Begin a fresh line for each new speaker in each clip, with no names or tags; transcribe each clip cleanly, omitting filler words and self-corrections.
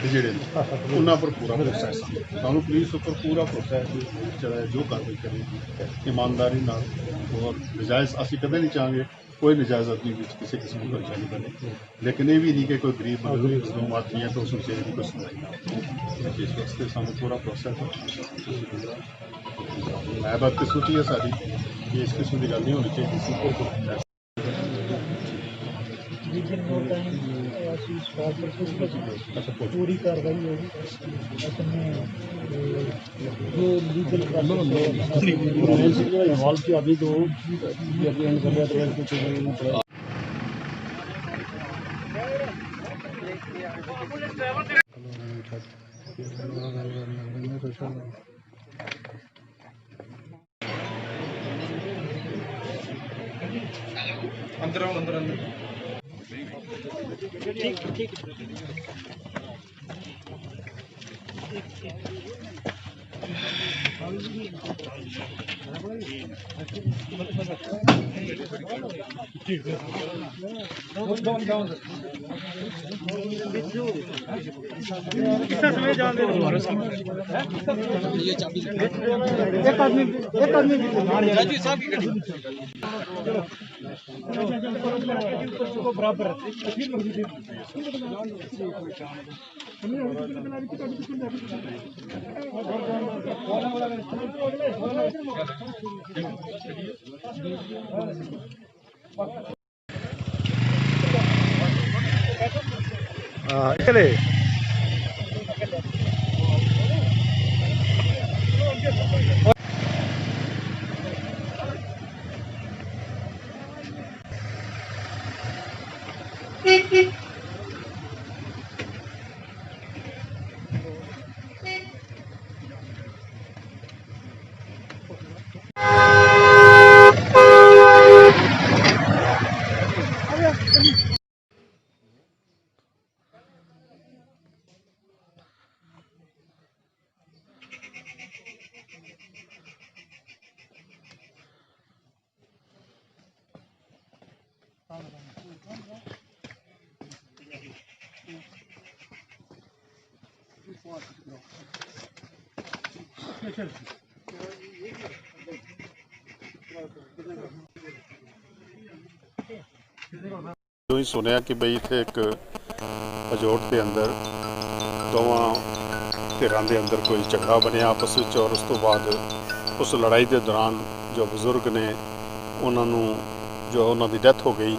ਜਿਹੜੇ ਨੇ ਉਹਨਾਂ ਪਰ ਪੂਰਾ ਪ੍ਰੋਸੈਸ ਸਾਨੂੰ ਪੁਲਿਸ ਉੱਪਰ ਪੂਰਾ ਪ੍ਰੋਸੈਸ ਜਿਹੜਾ ਜੋ ਕਾਰਵਾਈ ਕਰੇਗੀ ਈਮਾਨਦਾਰੀ ਨਾਲ ਔਰ ਨਜਾਇਜ਼ ਅਸੀਂ ਕਦੇ ਨਹੀਂ ਚਾਹਾਂਗੇ कोई नजायज़ आदमी किसी किस्म की परेशानी बने, लेकिन ये भी नहीं कि कोई गरीब मजलूम आदमी है तो उसमें से भी कुछ सुनाई ना। इस वास्ते सामने पूरा प्रोसैस है। मैं बदकिस्मती है सारी कि इस किस्म की गल नहीं होनी चाहिए किसी को।
पूरी कार्रवाई होगी जो लीगल इन्वॉल्व किया अभी तो एंड कर लिया तो अंदर अंदर अंदर ठीक ठीक बराबर चले
जो ही सुनिया कि बई इत्थे एक अजोट के अंदर दोवां धिरां दे अंदर कोई झगड़ा बनिया आपस में और उस तो बाद उस लड़ाई के दौरान जो बजुर्ग ने उन्होंने जो उन्होंने डेथ हो गई।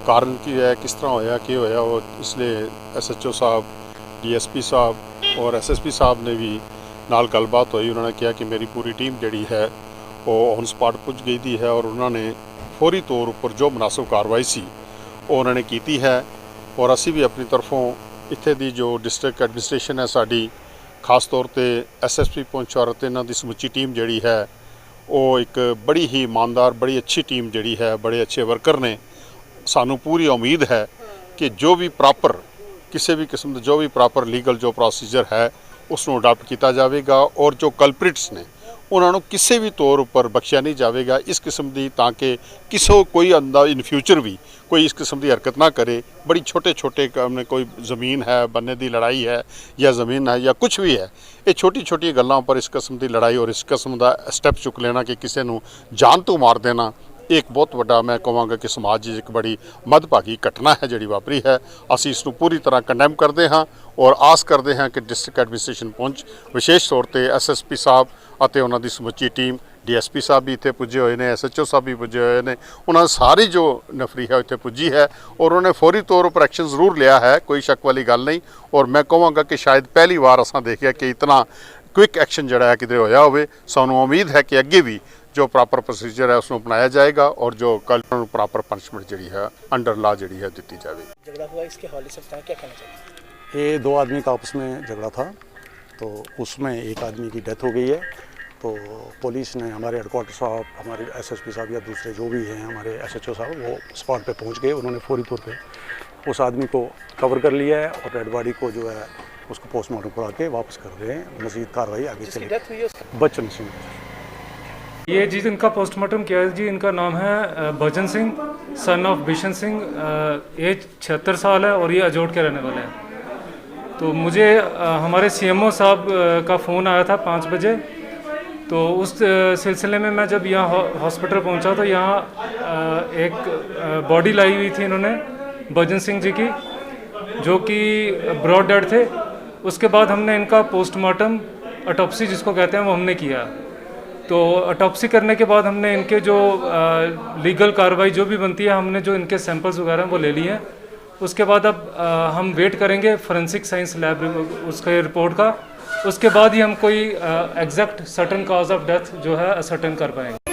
कारण की है, किस तरह होया कि होया वो इसलिए SHO साहब DSP साहब और SSP साहब ने भी नाल गलबात हुई। उन्होंने कहा कि मेरी पूरी टीम जड़ी है वो ऑन स्पॉट पुज गई थी है और उन्होंने फौरी तौर पर जो मुनासिब कार्रवाई सी वो उन्होंने की है। और असी भी अपनी तरफों इत्थे दी जो डिस्ट्रिक्ट एडमिनिस्ट्रेशन है साड़ी खास तौर पर SSP पुंछ और इन्हां दी समुची टीम जड़ी है वो एक बड़ी ही ईमानदार बड़ी अच्छी टीम जड़ी है, बड़े अच्छे वर्कर ने। सानू पूरी उम्मीद है कि जो भी प्रॉपर किसी भी किस्म का जो भी प्रॉपर लीगल जो प्रोसीजर है उसनों अडॉप्ट किया जाएगा और जो कल्प्रिट्स ने उन्होंने किसी भी तौर पर बख्शिया नहीं जाएगा इस किस्म की, ताकि किसी कोई अंदर इन फ्यूचर भी कोई इस किस्म की हरकत ना करे। बड़ी छोटे छोटे काम ने कोई ज़मीन है बन्ने की लड़ाई है या ज़मीन है या कुछ भी है, ये छोटी छोटी गल्लां पर इस किस्म की लड़ाई और इस किस्म का स्टैप चुक लेना कि किसी को जान तो मार देना एक बहुत बड़ा मैं कहूँगा कि समाज एक बड़ी मदभागी घटना है जी वापरी है। असी इसनूं पूरी तरह कंडैम करते हाँ और आस करते हैं कि डिस्ट्रिक्ट एडमिनिस्ट्रेशन पुंछ विशेष तौर पर SSP साहब और उन्होंने समुची टीम DSP साहब भी इतने पुजे हुए हैं, SHO साहब भी पुजे हुए हैं, उन्होंने सारी जो नफरी है इतने पुजी है और उन्होंने फौरी तौर पर एक्शन जरूर लिया है, कोई शक वाली गल नहीं। और मैं कहूँगा कि शायद पहली बार असा देखा कि इतना क्विक एक्शन जड़ा है किधर होया होवे। सानू उम्मीद है कि अगे भी जो प्रॉपर प्रोसीजर है उसको अपनाया जाएगा और जो कल प्रॉपर पनिशमेंट जी है अंडर लॉ जी है दी जाएगी।
झगड़ा हुआ इसके हवाले से क्या कहना चाहिए?
ये दो आदमी का आपस में झगड़ा था तो उसमें एक आदमी की डेथ हो गई है। तो पुलिस ने हमारे हेडक्वार्टर साहब हमारे SSP साहब या दूसरे जो भी हैं हमारे SHO साहब वो स्पॉट पे पहुंच गए। उन्होंने फौरी तौर पे उस आदमी को कवर कर लिया है और डेड बॉडी को जो है उसको पोस्टमार्टम करा के वापस कर रहे हैं। मज़ीद कार्रवाई आगे चलेगी।
डेथ हुई है
बच्चन सिंह।
ये जी इनका पोस्टमार्टम किया है जी। इनका नाम है Bhajan Singh, son of Bishan Singh. Age 76 साल है और ये अजोट के रहने वाले हैं। तो मुझे हमारे सीएमओ साहब का फ़ोन आया था 5 बजे। तो उस सिलसिले में मैं जब यहाँ हॉस्पिटल पहुँचा तो यहाँ एक बॉडी लाई हुई थी इन्होंने भजन सिंह जी की, जो कि ब्रॉड डेड थे। उसके बाद हमने इनका पोस्टमार्टम, ऑटोप्सी जिसको कहते हैं, वो हमने किया। तो ऑटोप्सी करने के बाद हमने इनके जो लीगल कार्रवाई जो भी बनती है, हमने जो इनके सैंपल्स वगैरह वो ले लिए हैं। उसके बाद अब हम वेट करेंगे फोरेंसिक साइंस लैब उसके रिपोर्ट का। उसके बाद ही हम कोई exact certain cause of death जो है सर्टेन कर पाएंगे।